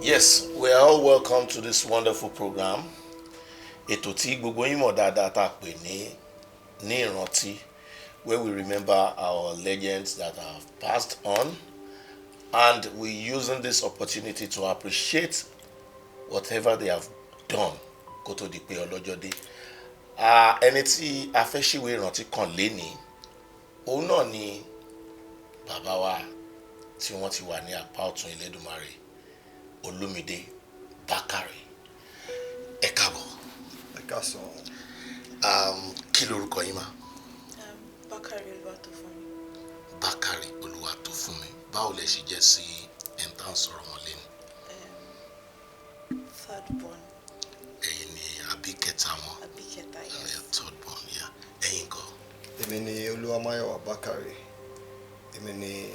Yes, we are all welcome to this wonderful program. Ètò tí gbogbo yín mọ̀ dáadáa tá a pè ní ìrántí, where we remember our legends that have passed on, and we're using this opportunity to appreciate whatever they have done kó tó di pé ọlọ́jọ́ dé. Ẹni tí a fẹ́ ṣíwèé ìrántí kan lénìí, òun náà ni bàbá wa tí wọ́n ti wà ní apá ọ̀tún Elédùmarè, Olumide Bakare. Ẹ káàbọ̀. Ẹ káàsán. Kí lorúkọ yín mà? Bakare Olúwatófúnmi. Bakare Olúwatófúnmi. Báwo lẹ ṣe jẹ́ sí ẹ̀ńtà ń sọ̀rọ̀ wọn lẹ́nu? Third born. Ẹ̀yin ni àbí kẹta wọn? Àbí kẹta, yes. Third born, yeah. Ẹ̀yin kọ́? Èmi ni Olúwamáyọ̀wá Bakare. Èmi ni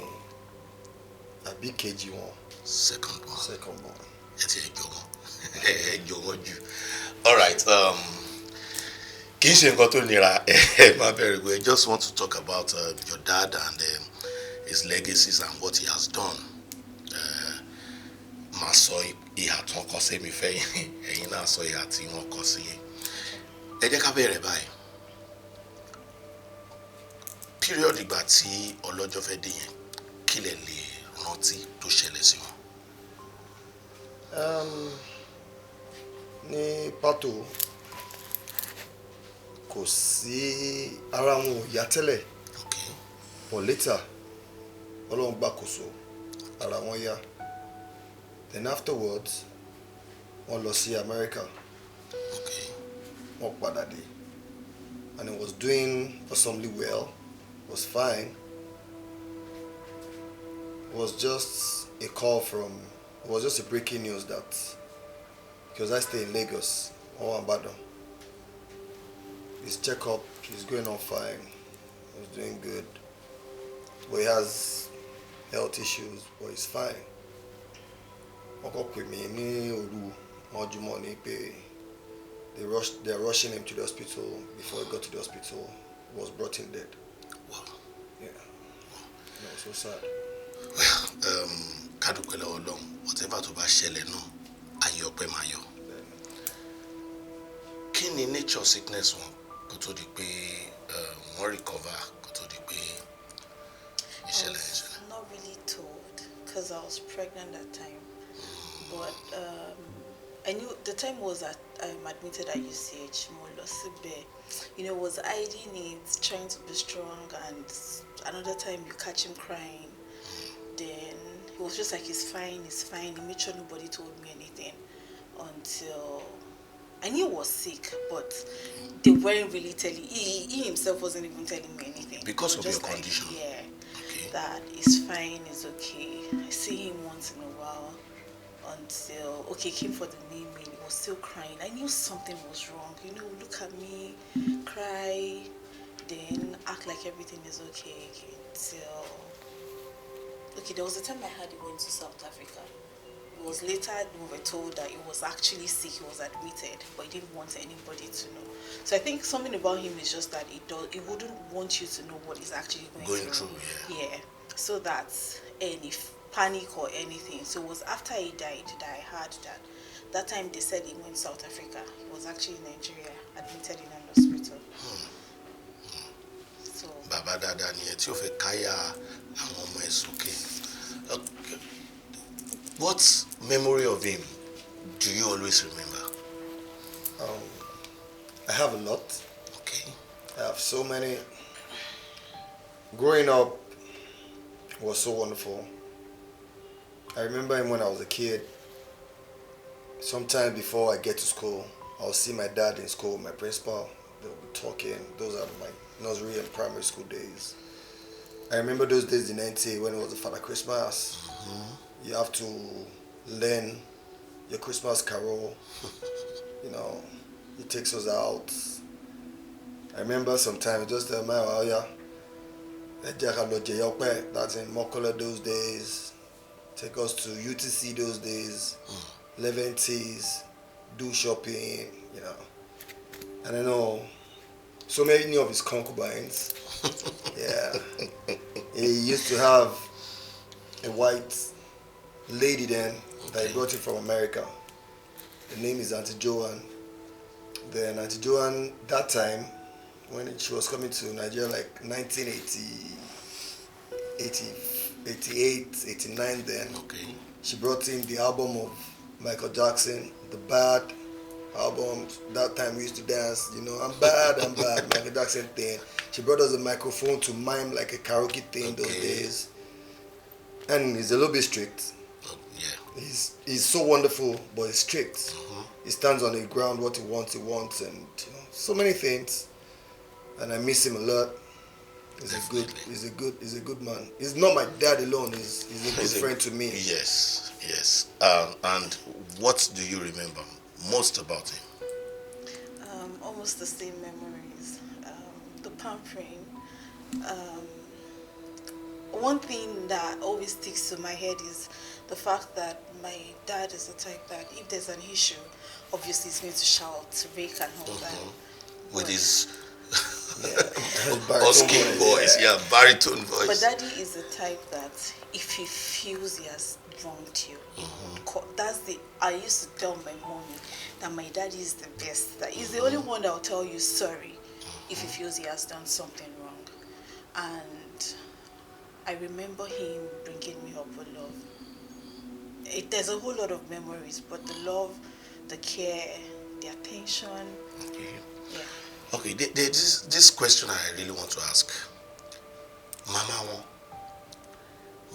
àbí kejì wọn. Second born. Second born. Ẹ ti ẹ jọ wọn. Ẹ jọ wọn jù. All right. Kì í ṣe nǹkan tó nira. Má bẹ̀rẹ̀ pé I just want to talk about your dad and his legacies and what he has done. Màá sọ ìhà tí wọ́n kọ sí mi fẹ́ yín. Ẹ̀yin náà sọ ìhà tí wọ́n kọ sí yín. Ẹ jẹ́ ká bẹ̀rẹ̀ báyìí. Period ìgbà tí ọlọ́jọ́ fẹ́ dé yẹn, kí lẹ lè rántí tó ṣẹlẹ̀ sí wọn? Ní pàtó kò sí ara wọn ò yá tẹ́lẹ̀, Okay. but later Ọlọ́run gbàkóso ara wọn yá. Then afterwards wọ́n lọ sí America, Okay. wọ́n padà dé, and he was doing awesomely well, was fine. It was just a call from, it was just a breaking news that, because I stay in Lagos, Ibadan. His checkup is going on fine, he's doing good, but he has health issues, but he's fine. Wọ́n kọ́ pè mí ní òru mọ́júmọ́ ní pé they're rushing him to the hospital. Before he got to the hospital, he was brought in dead. Wow. Yeah, no, so sad. Well, kádùpẹ́ lọ́wọ́ Ọlọ́run, whatever tó bá ṣẹlẹ̀ náà, ayé ọpẹ́ máa yọ. Kí ni nature sickness wọn kó tó di pé wọ́n recover kó tó di pé ìṣẹ̀lẹ̀ ìṣẹ̀lẹ̀? Not really told because I was pregnant that time. But I knew the time was that I'm admitted at UCH. Was hiding it, trying to be strong, and another time you catch him crying. Then he was just like, he's fine. He made sure nobody told me anything until I knew he was sick, but they weren't really telling. He himself wasn't even telling me anything. Because of your just condition? Yeah. Okay. That he's fine, he's okay. I see him once in a while until, okay, came for the naming. He was still crying. I knew something was wrong. Look at me, cry, then act like everything is okay again. Till, okay, there was a time I heard he went to South Africa. It was later we were told that he was actually sick, he was admitted, but he didn't want anybody to know. So I think something about him is just that he wouldn't want you to know what he's actually going through. Yeah. So that any panic or anything. So it was after he died that I heard that time they said he went to South Africa. He was actually in Nigeria, admitted in an hospital. So Bàbá dáadáa ni ẹ tí ó fẹ́ káyà àwọn ọmọ ẹ̀ sókè. What memory of him do you always remember? I have a lot. Okay. I have so many. Growing up was so wonderful. I remember him when I was a kid. Sometimes before I get to school, I'll see my dad in school, my principal. They'll be talking. Those are my nursery and primary school days. I remember those days in NTA when it was the Father Christmas. Mm-hmm. You have to learn your Christmas carol. He takes us out. I remember sometimes just tell my that's in Mokola those days. Take us to UTC those days, Leventis, do shopping, And I know so many of his concubines. Yeah. He used to have a white lady then, that he brought in from America. The name is Auntie Joanne. Then Auntie Joanne, that time, when she was coming to Nigeria, like 1980, 88, 89 then, Okay. she brought in the album of Michael Jackson, The Bad album. That time we used to dance, I'm bad, Michael Jackson thing. She brought us a microphone to mime like a karaoke thing those days. And he's a little bit strict. Yeah. He's so wonderful, but he's strict. He stands on the ground, what he wants, and so many things. And I miss him a lot. He's a good man. He's not my dad alone. He's a good friend to me. Yes. And what do you remember most about him? Almost the same memories. The pampering. One thing that always sticks to my head is the fact that my dad is the type that if there's an issue, obviously he's going to shout, rake and all that. With his husky voice, baritone voice. But Daddy is the type that if he feels he has wronged you, I used to tell my mommy that my daddy is the best. That he's the only one that will tell you sorry if he feels he has done something wrong. And I remember him bringing me up with love. There's a whole lot of memories, but the love, the care, the attention. Okay. Yeah. Okay, there's this question I really want to ask. Mama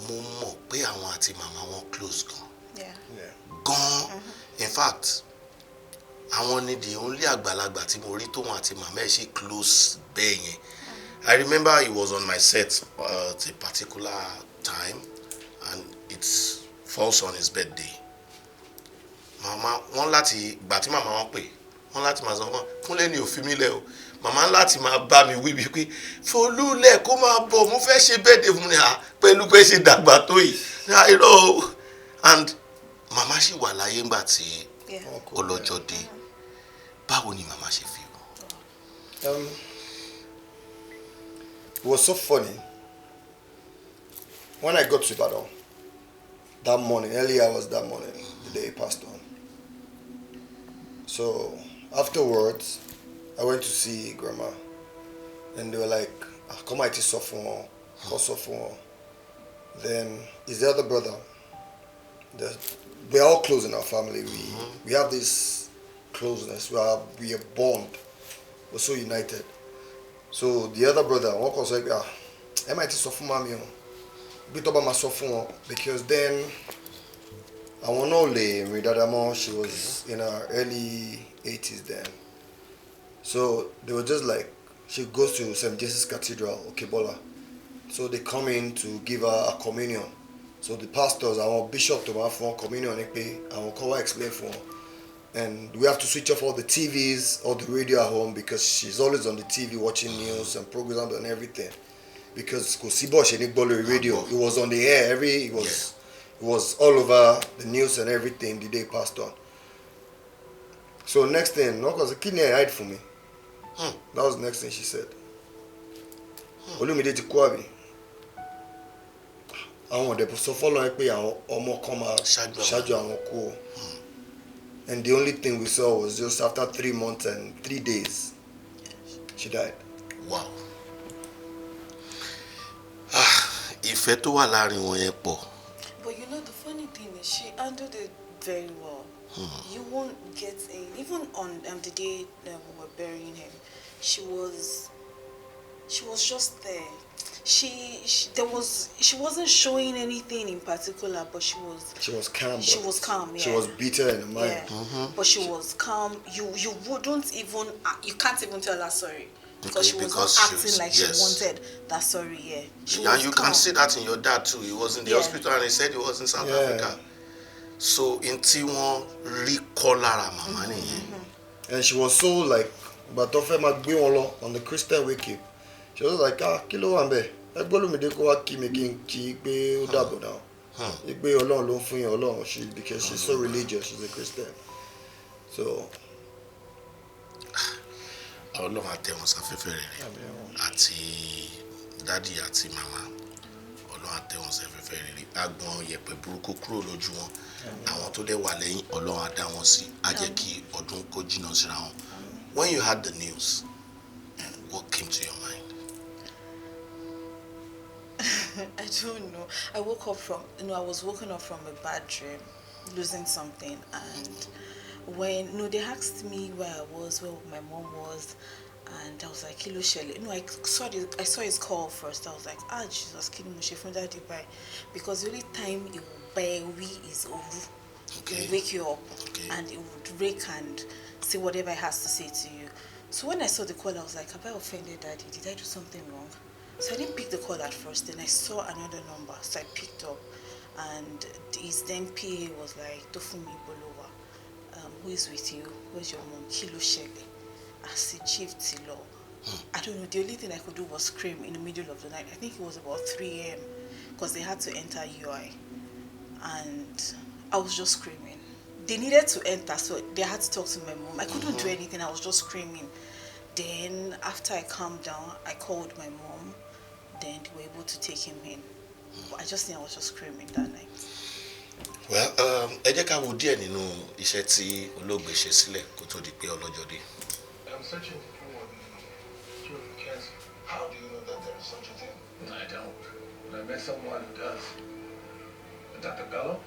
mo mọ̀ pé àwọn àti mama wọn close gan. Yeah. Gan. In fact, àwọn ni the only àgbàlagbà tí mo rí tóun àti mama ẹ̀ ṣe close bẹ́ẹ̀ yẹn. I remember he was on my set at a particular time, and it falls on his birthday. Mama wọ́n láti gbà tí mama wọn pè wọ́n láti máa sọ fún lẹ́ni ò fi mí lẹ̀ o. Mama láti máa bá mi wí bí pé Folúlẹ̀ kó máa bọ̀ mo fẹ́ ṣe birthday fún mi pẹ̀lú pé ṣe dàgbà tó yìí. Irọ́ o. And mama ṣì wà láyé ńgbà tí ọlọ́jọ́ dé. Báwo ni mama ṣe feel? It was so funny. When I got to Ibadan that morning, early hours that morning, the day he passed on. So afterwards, I went to see Grandma, and they were like, "Come out to sophomore, sophomore." Then his other brother. We're all close in our family. We have this closeness. We are bond. We're so united. So the other brother, one was like, MIT sophomore mommy, bit about my sophomore, because then I want to lay Ridadamo. She was in her early 80s then. So they were just like, she goes to St. Jesus Cathedral, Okebola. So they come in to give her a communion. So the pastors, our bishop to have for communion, our cover explain for her. And we have to switch off all the TVs, all the radio at home, because she's always on the TV watching news and programs and everything. Because Kosibo Shenikbolo radio, it was on the air, it was all over the news and everything the day passed on. So next thing, no, because the kidney hide for me. That was the next thing she said. Olumide Bakare. Àwọn ọ̀dẹ̀ sọ fọ́lọ́ pé àwọn ọmọ kan máa ṣáájú àwọn kú. And the only thing we saw was just after 3 months and 3 days, she died. Wow. Ìfẹ́ tó wà láàrin wọn yẹn pọ̀. But you know, the funny thing is she handled it very well. You won't get even on the day that we were burying him, she was just there. She wasn't showing anything in particular, but she was calm. She was calm. Yeah. She was bitter in the mind. Yeah. But she was calm. You can't even tell her sorry. Because she was not acting like she wanted that sorry, And you can see that in your dad too. He was in the hospital and he said he was in South Africa. So in T1 recolara mama nìyẹn. And she was so like, but on the Christian wake, she was like, kí ló wà ńbẹ̀? Olumide kó wá kí mi kí n kí pé ó dàbọ̀ náà. Pé Ọlọ́run ló fún yẹn Ọlọ́run, because she's so religious, she's a Christian. So Ọlọ́run á tẹ́ wọn sáfẹ́fẹ́ rere àti dádì àti màmá Ọlọ́run á tẹ́ wọn sáfẹ́fẹ́ rere. agbọ̀n yẹ̀pẹ̀ burúkú kúrò lójú wọn àwọn tó dẹ̀ wà lẹ́yìn ọlọ́run á dá wọn sí á jẹ́ kí ọdún kó jìnnà síra wọn. When you heard the news, what came to your mind? I don't know. I woke up from, I was woken up from a bad dream, losing something, and when, they asked me where I was, where my mom was, and I was like, Kilo Shelley. I saw his call first. I was like, Jesus, Kilo Moshe from Daddy by, because the only time it will buy we is over. Okay. It will wake you up, Okay. and it would rake and say whatever it has to say to you. So when I saw the call, I was like, have I offended Daddy? Did I do something wrong? So I didn't pick the call at first. Then I saw another number, so I picked up, and his then PA was like, Tofumi Bolowa, who is with you? Where's your mom? Kilo Shelley. I said, Chief Tilo. I don't know. The only thing I could do was scream in the middle of the night. I think it was about 3 a.m. because they had to enter UI, and I was just screaming. They needed to enter, so they had to talk to my mom. I couldn't do anything. I was just screaming. Then after I calmed down, I called my mom. Then they were able to take him in. But I just think I was just screaming that night. Well, ẹ jẹ́ ká wo díẹ̀ nínú iṣẹ́ tí olóògbé ṣe sílẹ̀ kó tó di pé ọlọ́jọ́ dé. I'm searching for the cure for cancer. How do you know that there is such a thing? I don't. But I met someone who does. Dr. Bello?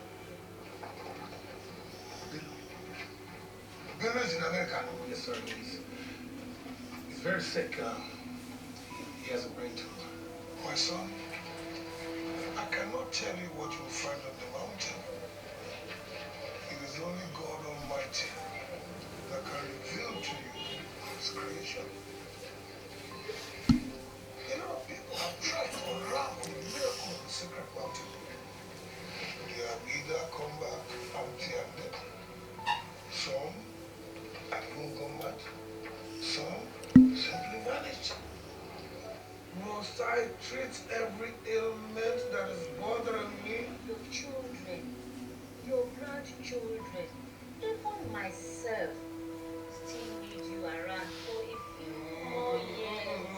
Bello is in America. Yes, sir. He's very sick. He has a brain tumor. My son, I cannot tell you what you will find on the mountain. It is only God Almighty that can reveal to you His creation. People have tried to unravel the miracle of the secret mountain. They have either come back empty-handed, some have even gone mad, some simply vanished. Must I treat every ailment that is bothering me? Your children, your grandchildren, even myself still need you around for a few more years.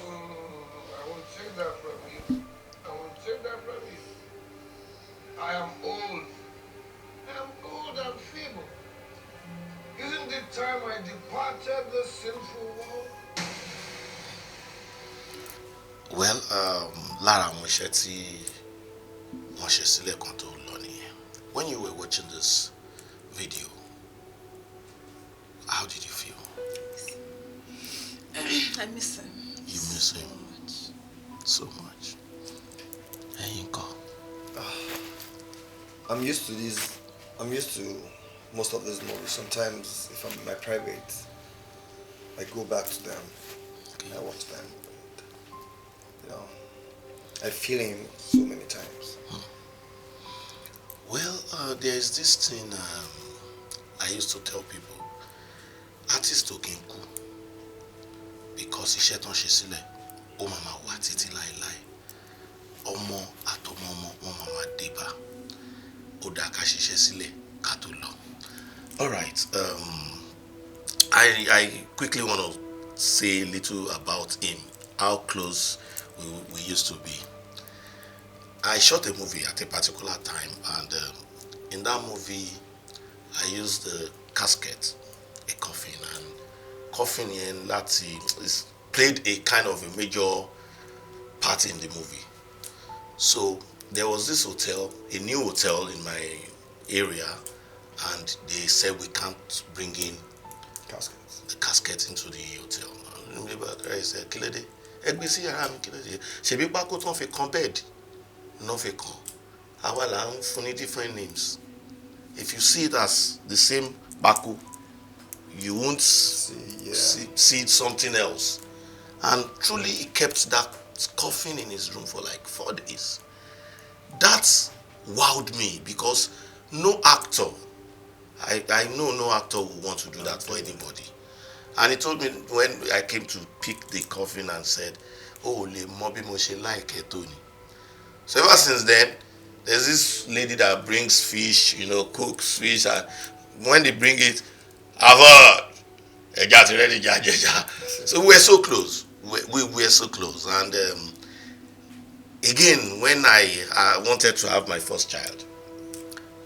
I won't take that from you. I won't take that from you. I am old. I am old and feeble. Isn't it time I departed this sinful world? Well, lára àwọn iṣẹ́ tí wọ́n ṣe sílẹ̀ kan tó lọ nìyẹn. When you were watching this video, how did you feel? I miss him. You miss him so much. Ẹ̀yin kọ́. I'm used to this. I'm used to most of these movies. Sometimes, if I'm in my private, I go back to them. Okay. I watch them. And, I feel him so many times. Well, there is this thing I used to tell people. Artists kì í kú because iṣẹ́ tán ṣe sílẹ̀ ó máa ma wà títí láéláé. Ọmọ àtọmọ ọmọ wọn máa ma dé bá. Ó dáa ká ṣiṣẹ́ sílẹ̀ ká tó lọ. All right. I quickly want to say a little about him, how close we used to be. I shot a movie at a particular time, and in that movie, I used the casket, a coffin, and coffin in Lati played a kind of a major part in the movie. So there was this hotel, a new hotel in my area, and they said we can't bring in the casket into the hotel. I said, Kilede, Egbisi yàrá mi Kilede. Ṣebí pákó tán fi kan bed, no fi kan. Àwa là ń fún different names. If you see it as the same Baku, you won't see something else. And truly, he kept that coffin in his room for like 4 days. That wowed me because no actor, I know no actor would want to do that for anybody. And he told me when I came to pick the coffin and said, oh, le mobi moshe like Tony. So ever since then, there's this lady that brings fish, cooks fish, and when they bring it, avoid. So we're so close. We were so close, and again, when I wanted to have my first child,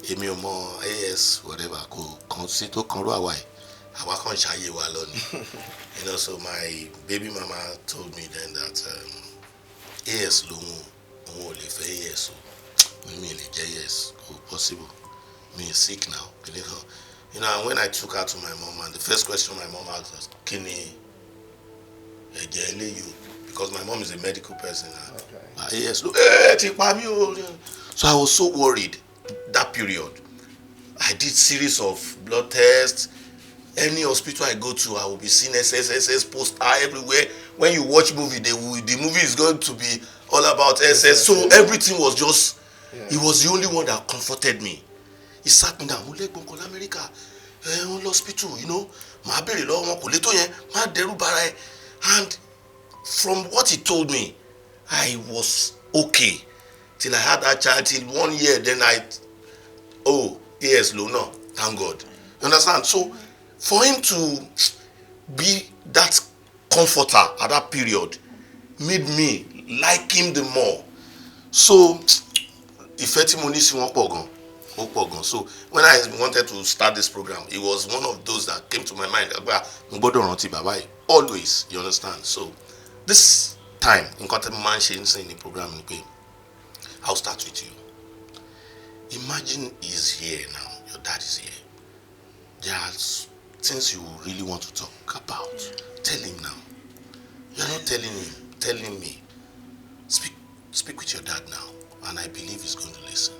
èmi ò mọ AS whatever kò kàn sí tó kan rú àwa ẹ̀ àwa kan ṣàyè wa lọ ni. You know, so my baby mama told me then that AS lòun ò lè fẹ́ AS o mi lè jẹ́ AS kò possible me sick now. You know, and when I took her to my mom, and the first question my mom asked was, Kini you? Because my mom is a medical person. Okay. Yes, so I was so worried that period. I did series of blood tests. Any hospital I go to, I will be seeing SS poster everywhere. When you watch movie, the movie is going to be all about SS. So everything was just, he was the only one that comforted me. He sat me down, America, hospital, you know, and from what he told me, I was okay till I had that child till 1 year. Then yes, no, thank God. You understand? So for him to be that comforter at that period made me like him the more. So so when I wanted to start this program, it was one of those that came to my mind. Always, you understand? So this time in the program, I'll start with you. Imagine he's here now, your dad is here. There are things you really want to talk about. Tell him now. You're not telling him, telling me. Speak with your dad now, and I believe he's going to listen.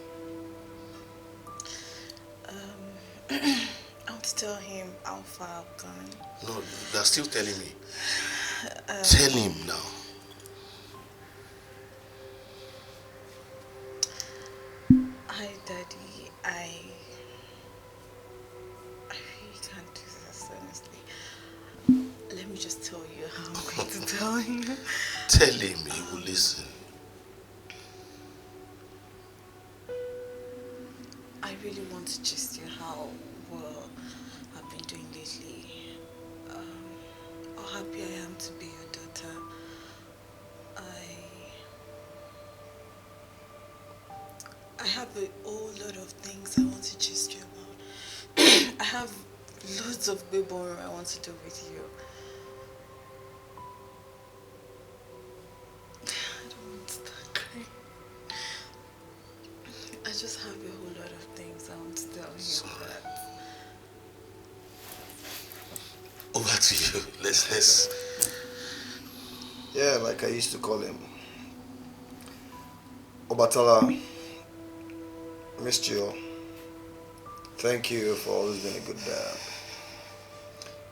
I want to tell him how far I've gone. No, you are still telling me. Tell him now. Hi, Daddy. I really can't do this, honestly. Let me just tell you how I'm going to tell him. Tell him, he will listen. I really want to gist you how well I've been doing lately. How happy I am to be your daughter. I have a whole lot of things I want to gist you about. I have loads of baby I want to do with you. I don't want to start crying. I just have a whole lot of things I want to tell you. Over to you. Let's. Yeah, like I used to call him. Obatala, missed you. Thank you for always being a good dad.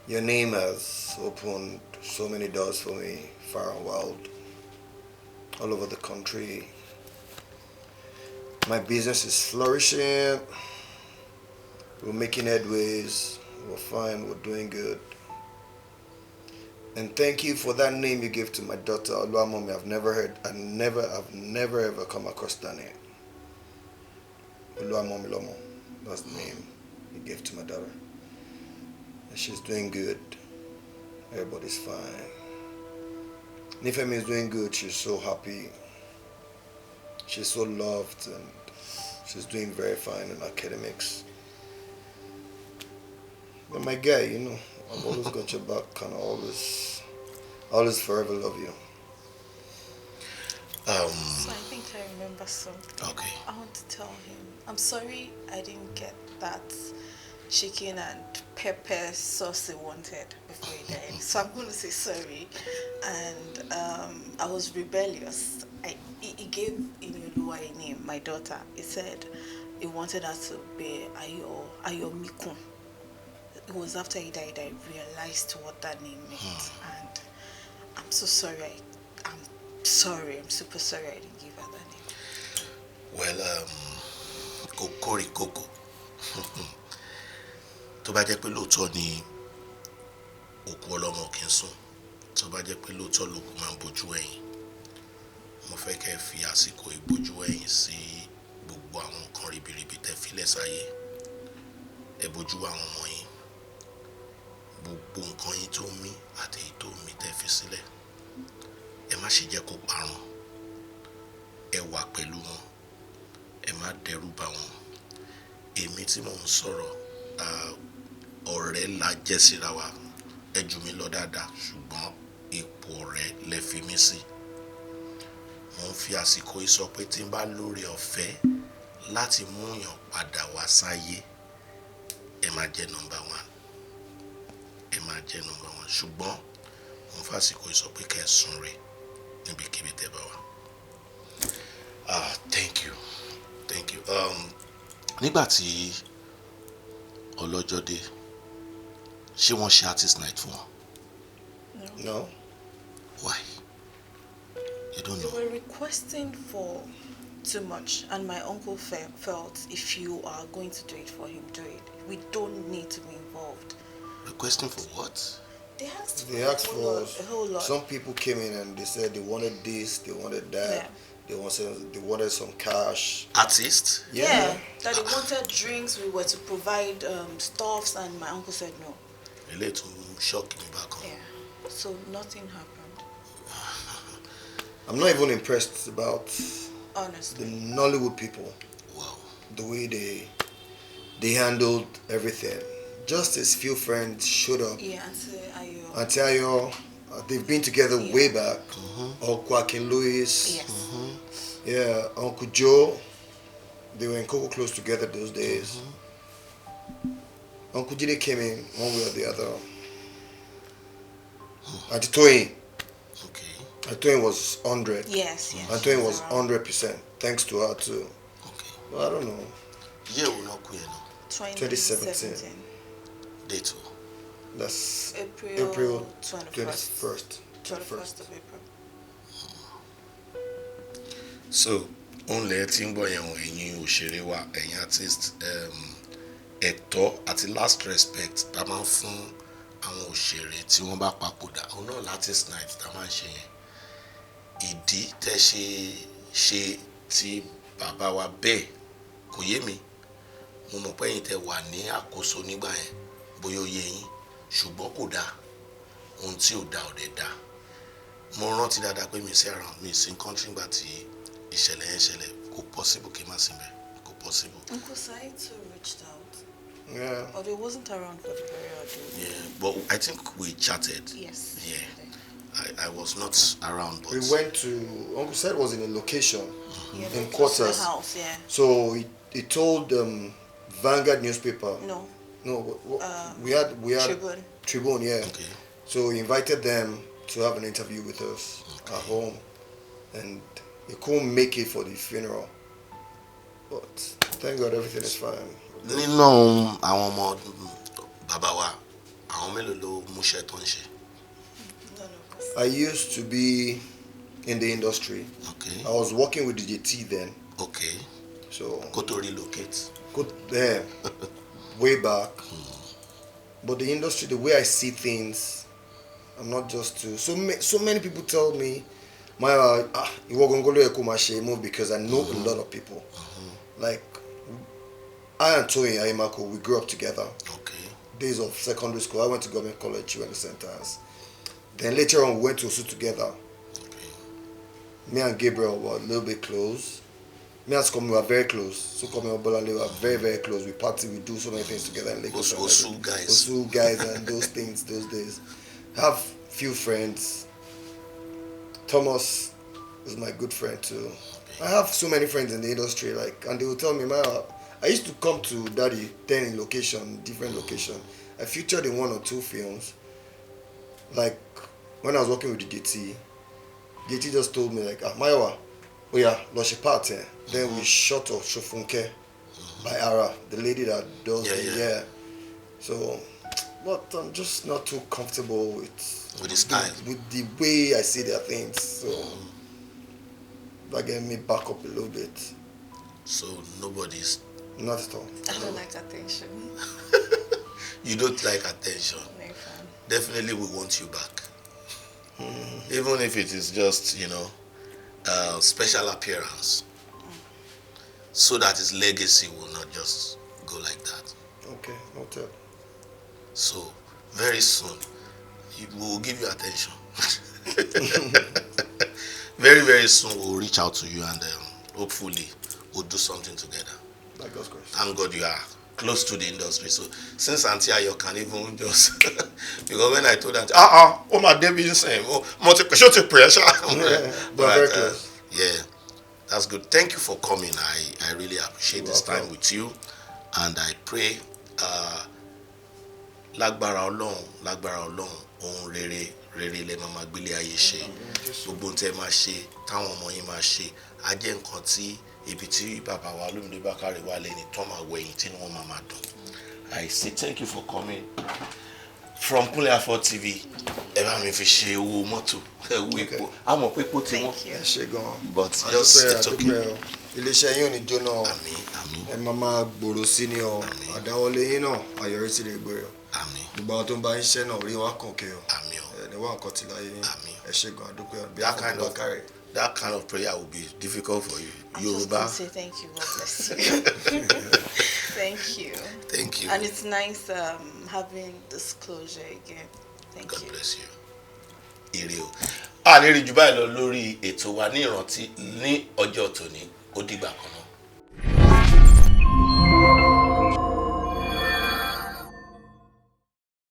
Your name has opened so many doors for me, far and wide, all over the country. My business is flourishing. We're making headways. We're fine. We're doing good. And thank you for that name you gave to my daughter, Olumide. I've never ever come across that name. Olumide, that's the name you gave to my daughter. And she's doing good. Everybody's fine. Nifemi is doing good. She's so happy. She's so loved, and she's doing very fine in academics. But my guy, you know, I've always got your back, and I always forever love you. So I think I remember something. Okay. I want to tell him. I'm sorry I didn't get that chicken and pepper sauce he wanted before he died. So I'm going to say sorry. And I was rebellious. He gave Inyoluwa a name, my daughter. He said he wanted her to be Ayomikun. It was after he died I realized what that name meant. And I'm so sorry. I'm super sorry I didn't give her that name. Well, Kokori Koko. Tó bá jẹ́ pé lóòótọ́ ni òkú ọlọ́mọ kì í sùn, tó bá jẹ́ pé lóòótọ́ lòkú máa ń bojú ẹ̀yìn, mo fẹ́ kẹ́ fi àsìkò ìbojú ẹ̀yìn sí gbogbo àwọn nǹkan ribiribi tẹ́ filẹ̀ sáyé. Ẹ bojú àwọn ọmọ yín, gbogbo nǹkan yín tó mí àti èyí tó mí tẹ́ fi sílẹ̀. Ẹ má ṣe jẹ́ kó parun. ẹ wà pẹ̀lú wọn, ẹ má dẹ́rù bà wọ́n. Èmi tí mò ń sọ̀rọ̀ ọ̀rẹ́ la jẹ́ síra wa, ẹ jù mí lọ dáadáa ṣùgbọ́n ipò ọ̀rẹ́ lẹ fi mí sí. Mo ń fi àsìkò yìí sọ pé tí n bá lóore ọ̀fẹ́ láti mú yàn padà wá sáyé, ẹ máa jẹ́ number one, ẹ máa jẹ́ number one. Ṣùgbọ́n mo ń fi àsìkò yìí sọ pé kẹ́ ẹ sùn rẹ̀ níbikíbi tẹ́ bá wà. Thank you. Nígbà tí ọlọ́jọ́ dé, ṣé wọ́n ṣe artist night fún wọn? No. Why? You don't know? They were requesting for too much, and my uncle felt if you are going to do it for him, do it. We don't need to be involved. Requesting for what? They asked They asked for a whole lot. Some people came in and they said they wanted this, they wanted that, Yeah. they wanted some cash. Artist? Yeah, that they wanted drinks. We were to provide stuffs, and my uncle said no. A little shock me back on. Yeah, so nothing happened. I'm not even impressed about the Honestly. Nollywood people, Wow. the way they handled everything. Just as few friends showed up. Yeah, Auntie Ayo. Auntie Ayo, they've been together way back. Uncle Akin Lewis, Yes. yeah, Uncle Joe. They were in Coco Close together those days. Uncle Jide came in one way or the other. Auntie Toyin. Okay. Auntie Toyin was 100. Yes. Auntie Toyin was around 100%. Thanks to her too. Okay. Well, I don't know. Yeah, we're not queer now. 2017. Date too. That's April 21st. 21st. 21st of April. So, only tí ń gbọ́ yẹn wọ̀n ẹ̀yin òṣèré wa, ẹ̀yin artist, ẹ̀tọ́ àti last respect tá máa ń fún àwọn òṣèré tí wọ́n bá papòdà. Òun náà l'artist night tá máa ń ṣe yẹn. Ìdí tẹ́ ṣe ti bàbá wa bẹ́ẹ̀ kò yé mi. Mo mọ̀ pé ẹ̀yin tẹ́ wà ní àkóso nígbà yẹn bóyá ó yé yín ṣùgbọ́n kò dáa. Ohun tí ò dáa ò dẹ̀ dáa. Mo rántí dáadáa pé mi sí around mi sí country nígbà tí ìṣẹ̀lẹ̀ yẹn ṣẹlẹ̀, kò possible kí n má sí bẹ̀, kò possible. Uncle Said too reached out. Yeah. But it wasn't around for the burial day. Yeah, but I think we chatted. Yes. Yeah. I was not around, but We went to, Uncle Said was in a location Yeah, in the quarters. house, yeah. So he told Vanguard newspaper. No. No, we had Tribune. Tribune, yeah. okay. So he invited them to have an interview with us at home, and he couldn't make it for the funeral. But thank God everything is fine. Nínú àwọn ọmọ bàbá wa, àwọn mélòó ló múṣẹ́ tó ń ṣe? None of us. I used to be in the industry. Okay. I was working with DJT then. Okay. So Kó tó relocate. good there, way back. But the industry, the way I see things, I'm not just too. So many people tell me, "My, you were going to go move because I know a lot of people." Like I and Toyin Ayimako, we grew up together. Okay. Days of secondary school, I went to government college, she went to St. Anne's. Then later on, we went to Osu together. Okay. Me and Gabriel were a little bit close. Me and Skomi were very close. So Komi and Bolale were very, very close. We party, we do so many things together in Lagos. Osu guys. Osu guys and those things, those days. I have few friends. Thomas is my good friend too. I have so many friends in the industry, like, and they will tell me, "Man, I used to come to Daddy then in location, different location. I featured in 1 or 2 films. Like when I was working with the DT just told me like, Maiwa, oh yeah, Loshi Party. Then we shot off Shofunke by Ara, the lady that does Yeah. So, but I'm just not too comfortable with the style. with the way I see their things. So that gave me back up a little bit. So nobody's. Not at all. I don't like attention. You don't like attention. No fun. Definitely we want you back. Even if it is just, special appearance. So that his legacy will not just go like that. Okay, noted. So, very soon, we will give you attention. very, very soon we'll reach out to you and hopefully we'll do something together. By God's grace. Thank God you are close to the industry. So since Auntie Ayo can even just because when I told Auntie, oh my Debbie is saying, oh, multi pressure. Very close. Yeah, that's good. Thank you for coming. I really appreciate this time with you, and I pray lágbára Ọlọ́run ohun rere lẹ máa gbélé ayé ṣe, gbogbo ohun tẹ́ máa ṣe táwọn ọmọ yín máa ṣe á jẹ́ nǹkan tí ibi tí bàbá wa Olumide Bakare wà lẹ́ni tó máa wẹ̀yìn tí wọ́n máa dùn. I say thank you for coming from Kunle Afo TV. Ẹ bá mi fi ṣe owó mọ́tò owó epo àmọ́ pé epo tí wọ́n ẹ ṣe gan. but just it's okay. Iléeṣẹ́ yín ò ní jóná. Àmín. Ẹ máa gbòòrò sí ni o. Àdáwọlé yín náà àyọrísí lè gbé o. Àmín. Gbogbo àwọn tó ń bá yín ṣẹ́ náà rí wọn kàn kí o. Àmín o. Ẹni wá nǹkan ti láyé yín. Àmín. Ẹ ṣe gan àdúpẹ́ that kind of prayer will be difficult for you. Yoruba. Say thank you. God bless you. Thank you. Thank you. And it's nice having this closure again. Thank God you. bless you. Ire o. A lè rí jù báyìí lọ lórí ètò wa ní ìrántí ní ọjọ́ tòní. Ó dìgbà kan náà.